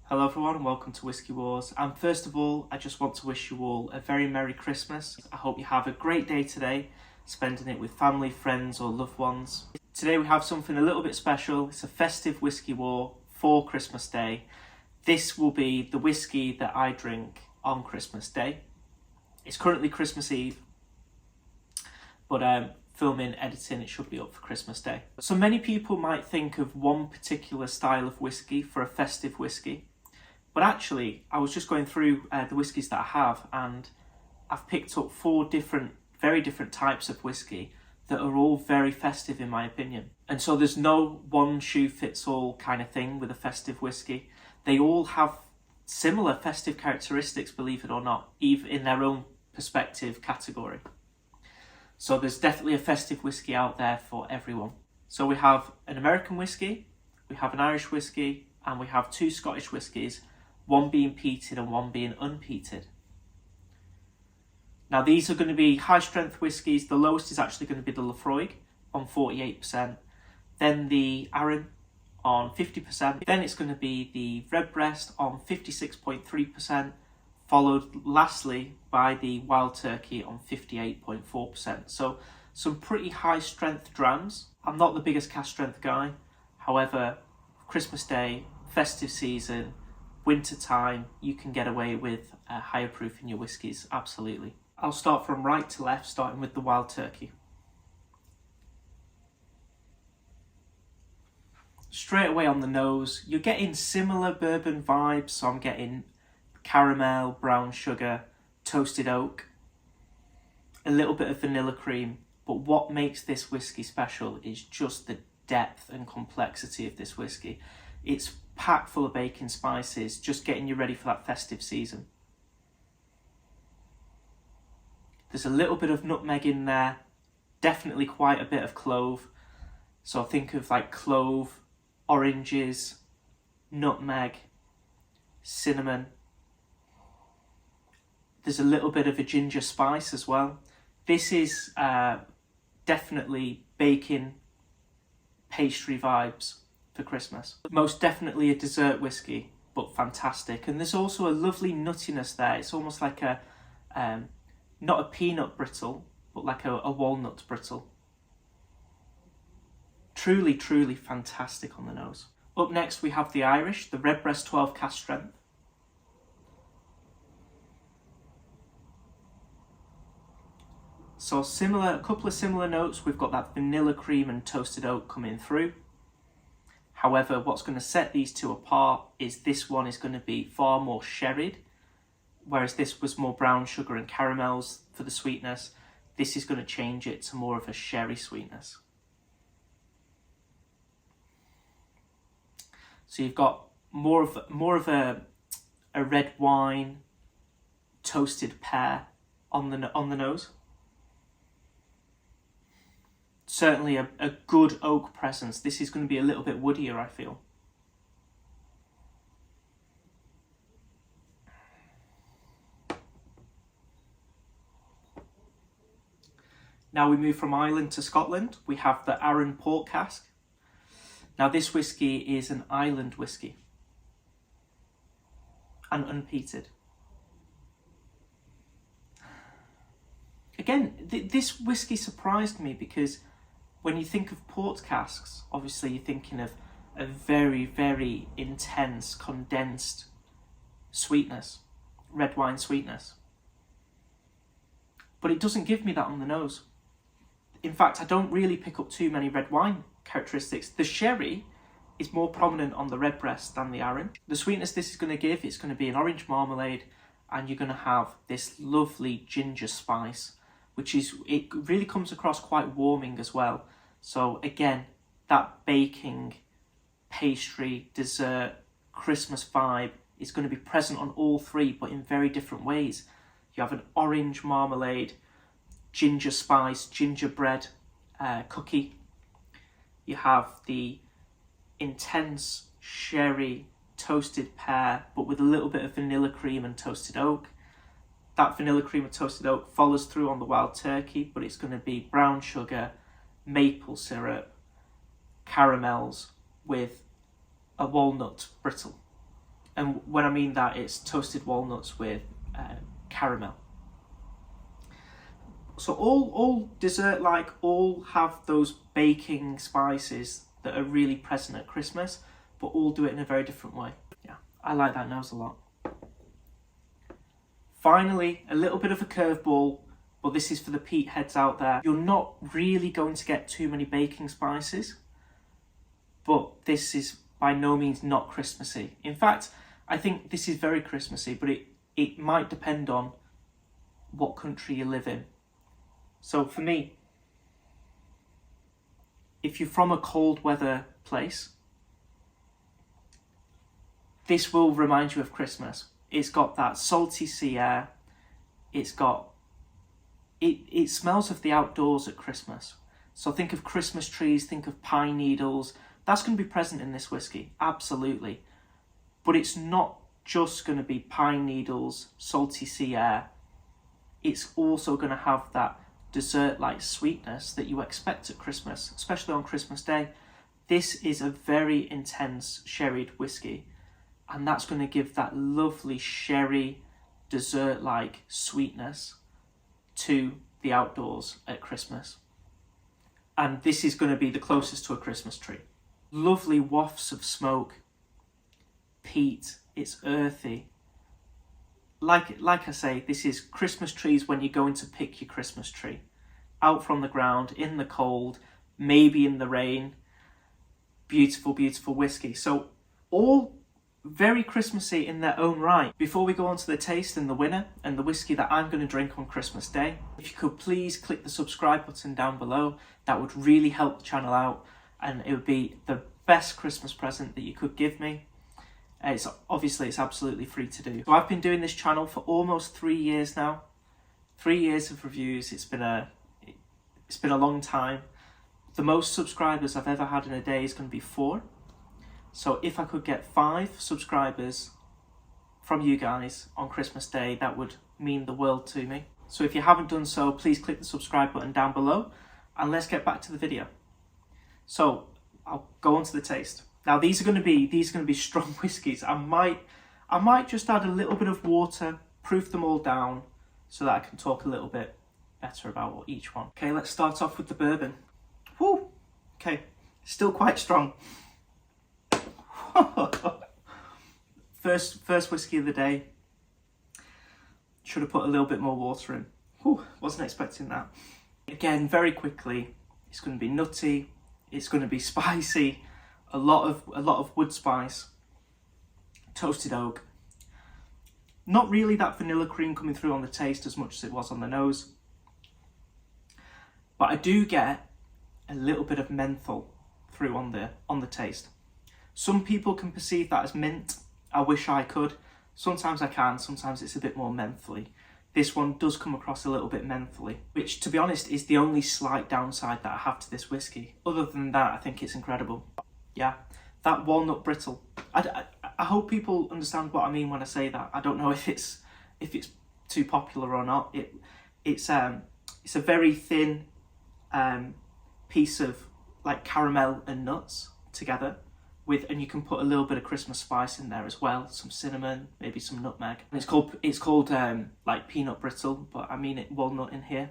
Hello everyone and welcome to Whisky Wars. And first of all, I just want to wish you all a very Merry Christmas. I hope you have a great day today, spending it with family, friends or loved ones. Today we have something a little bit special. It's a festive Whisky War for Christmas Day. This will be the whiskey that I drink on Christmas Day. It's currently Christmas Eve, but filming, editing, it should be up for Christmas Day. So many people might think of one particular style of whiskey for a festive whiskey. But actually, I was just going through the whiskies that I have, and I've picked up 4 very different types of whiskey that are all very festive in my opinion. And so there's no one shoe fits all kind of thing with a festive whiskey. They all have similar festive characteristics, believe it or not, even in their own perspective category. So there's definitely a festive whiskey out there for everyone. So we have an American whiskey, we have an Irish whiskey, and we have 2 Scottish whiskies, one being peated and one being unpeated. Now these are going to be high strength whiskies. The lowest is actually going to be the laphroaig on 48%, then the Arran on 50%, then it's going to be the redbreast on 56.3%, followed lastly by the wild turkey on 58.4%. So some pretty high strength drams. I'm not the biggest cask strength guy, however, Christmas Day, festive season, winter time, you can get away with higher proof in your whiskies, absolutely. I'll start from right to left, starting with the wild turkey. Straight away on the nose, you're getting similar bourbon vibes, so I'm getting caramel, brown sugar, toasted oak, a little bit of vanilla cream, but what makes this whiskey special is just the depth and complexity of this whiskey. It's packed full of baking spices, just getting you ready for that festive season. There's a little bit of nutmeg in there, definitely quite a bit of clove. So think of like clove, oranges, nutmeg, cinnamon. There's a little bit of a ginger spice as well. This is definitely baking pastry vibes for Christmas. Most definitely a dessert whiskey, but fantastic. And there's also a lovely nuttiness there. It's almost like a, not a peanut brittle, but like a walnut brittle. Truly, truly fantastic on the nose. Up next we have the Irish, the redbreast 12 cask strength. So a couple of similar notes. We've got that vanilla cream and toasted oak coming through. However, what's going to set these two apart is this one is going to be far more sherried, whereas this was more brown sugar and caramels for the sweetness. This is going to change it to more of a sherry sweetness. So you've got more of a red wine, toasted pear on the nose. Certainly a good oak presence. This is going to be a little bit woodier, I feel. Now we move from Ireland to Scotland. We have the Arran port cask. Now this whiskey is an island whiskey and unpeated. Again, this whiskey surprised me because when you think of port casks, obviously you're thinking of a very, very intense, condensed sweetness, red wine sweetness. But it doesn't give me that on the nose. In fact, I don't really pick up too many red wine characteristics. The sherry is more prominent on the redbreast than the Arran. The sweetness this is going to give, it's going to be an orange marmalade, and you're going to have this lovely ginger spice, it really comes across quite warming as well. So again, that baking, pastry, dessert, Christmas vibe is going to be present on all 3, but in very different ways. You have an orange marmalade, ginger spice, gingerbread cookie. You have the intense sherry toasted pear, but with a little bit of vanilla cream and toasted oak. That vanilla cream and toasted oak follows through on the wild turkey, but it's going to be brown sugar, maple syrup, caramels with a walnut brittle. And when I mean that, it's toasted walnuts with caramel. So all dessert-like, all have those baking spices that are really present at Christmas, but all do it in a very different way. Yeah, I like that nose a lot. Finally, a little bit of a curveball, but this is for the peat heads out there. You're not really going to get too many baking spices, but this is by no means not Christmassy. In fact, I think this is very Christmassy, but it might depend on what country you live in. So for me, if you're from a cold weather place, this will remind you of Christmas. It's got that salty sea air. It smells of the outdoors at Christmas. So think of Christmas trees, think of pine needles. That's going to be present in this whiskey, absolutely. But it's not just going to be pine needles, salty sea air. It's also going to have that dessert-like sweetness that you expect at Christmas, especially on Christmas Day. This is a very intense sherried whiskey, and that's going to give that lovely sherry dessert-like sweetness to the outdoors at Christmas. And this is going to be the closest to a Christmas tree. Lovely wafts of smoke, peat, it's earthy. Like I say, this is Christmas trees when you're going to pick your Christmas tree. Out from the ground, in the cold, maybe in the rain. Beautiful, beautiful whiskey. So all very Christmassy in their own right. Before we go on to the taste and the winner and the whiskey that I'm going to drink on Christmas Day, if you could please click the subscribe button down below, that would really help the channel out, and it would be the best Christmas present that you could give me. It's absolutely free to do. So I've been doing this channel for almost 3 years now. 3 years of reviews. It's been a long time. The most subscribers I've ever had in a day is going to be 4. So if I could get 5 subscribers from you guys on Christmas Day, that would mean the world to me. So if you haven't done so, please click the subscribe button down below, and let's get back to the video. So I'll go on to the taste. Now these are going to be strong whiskies. I might just add a little bit of water, proof them all down, so that I can talk a little bit better about each one. Okay, let's start off with the bourbon. Woo! Okay, still quite strong. First whiskey of the day. Should have put a little bit more water in. Whew, wasn't expecting that. Again, very quickly, it's going to be nutty. It's going to be spicy. A lot of wood spice. Toasted oak. Not really that vanilla cream coming through on the taste as much as it was on the nose. But I do get a little bit of menthol through on the taste. Some people can perceive that as mint. I wish I could. Sometimes I can, sometimes it's a bit more mentholy. This one does come across a little bit mentholy, which to be honest is the only slight downside that I have to this whiskey. Other than that, I think it's incredible. Yeah, that walnut brittle. I hope people understand what I mean when I say that. I don't know if it's too popular or not. It's a very thin piece of like caramel and nuts together. And you can put a little bit of Christmas spice in there as well, some cinnamon, maybe some nutmeg. And it's called like peanut brittle, but I mean it walnut in here,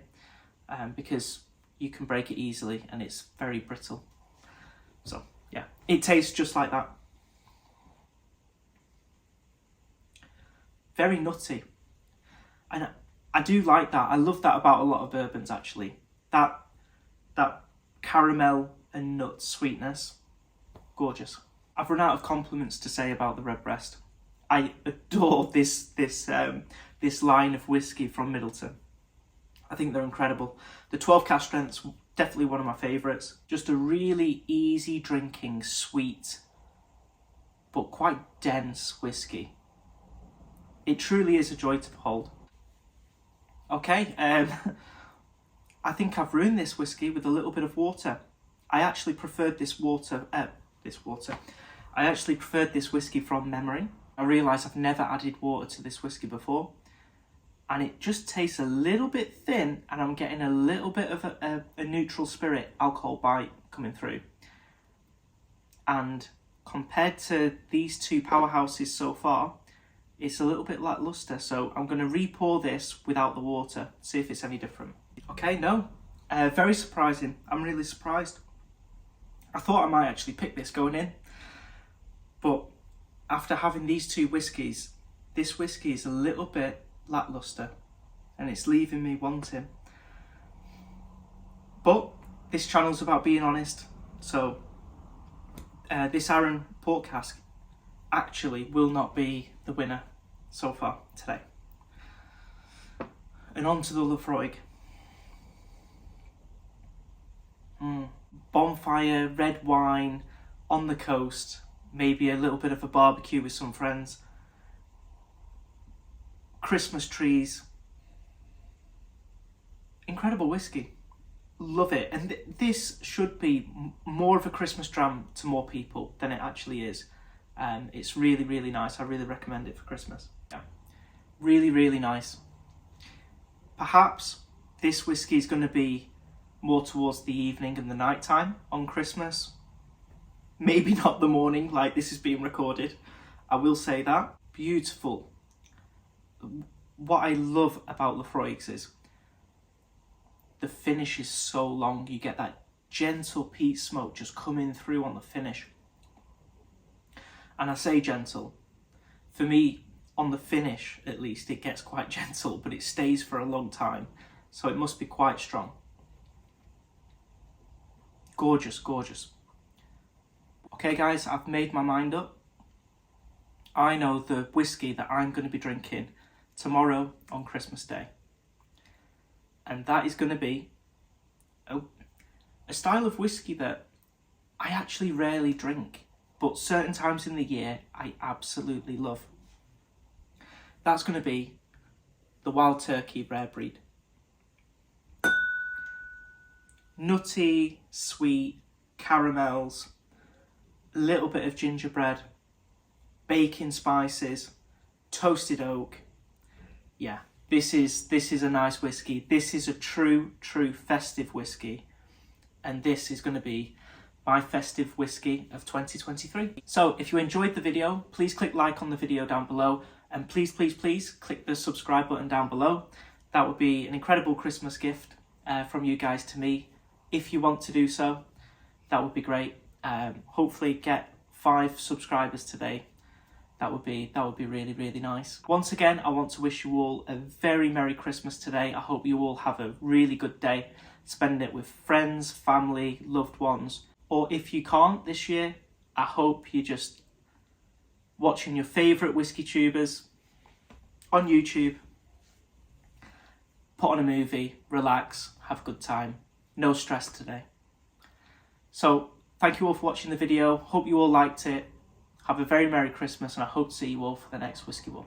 because you can break it easily and it's very brittle. So yeah, it tastes just like that. Very nutty, and I do like that. I love that about a lot of bourbons actually. That caramel and nut sweetness. Gorgeous. I've run out of compliments to say about the redbreast. I adore this line of whiskey from Middleton. I think they're incredible. The 12 cask strength's definitely one of my favourites. Just a really easy drinking, sweet, but quite dense whiskey. It truly is a joy to behold. Okay, I think I've ruined this whiskey with a little bit of water. I actually preferred this whiskey from memory. I realise I've never added water to this whiskey before, and it just tastes a little bit thin, and I'm getting a little bit of a neutral spirit alcohol bite coming through. And compared to these two powerhouses so far, it's a little bit lackluster. So I'm going to re-pour this without the water, see if it's any different. Okay, no, very surprising. I'm really surprised. I thought I might actually pick this going in, but after having these two whiskies, this whiskey is a little bit lackluster and it's leaving me wanting. But this channel's about being honest, so this Arran port cask actually will not be the winner so far today. And on to the laphroaig. Bonfire, red wine, on the coast, maybe a little bit of a barbecue with some friends, Christmas trees, incredible whiskey. Love it. And this should be more of a Christmas dram to more people than it actually is. It's really, really nice. I really recommend it for Christmas. Yeah, really, really nice. Perhaps this whiskey is going to be more towards the evening and the night time on Christmas. Maybe not the morning like this is being recorded. I will say that. Beautiful. What I love about laphroaigs is the finish is so long. You get that gentle peat smoke just coming through on the finish. And I say gentle. For me, on the finish at least, it gets quite gentle, but it stays for a long time. So it must be quite strong. Gorgeous, gorgeous. Okay guys, I've made my mind up. I know the whiskey that I'm going to be drinking tomorrow on Christmas Day. And that is going to be a style of whiskey that I actually rarely drink, but certain times in the year I absolutely love. That's going to be the Wild Turkey Rare Breed. Nutty, sweet, caramels, a little bit of gingerbread, baking spices, toasted oak. Yeah, this is a nice whiskey. This is a true festive whiskey, and this is going to be my festive whiskey of 2023. So if you enjoyed the video, please click like on the video down below, and please click the subscribe button down below. That would be an incredible Christmas gift from you guys to me. If you want to do so, that would be great. Hopefully get 5 subscribers today. That would be really, really nice. Once again, I want to wish you all a very Merry Christmas today. I hope you all have a really good day, spending it with friends, family, loved ones. Or if you can't this year, I hope you're just watching your favourite whiskey tubers on YouTube. Put on a movie, relax, have a good time. No stress today. So, thank you all for watching the video. Hope you all liked it. Have a very Merry Christmas, and I hope to see you all for the next Whiskey War.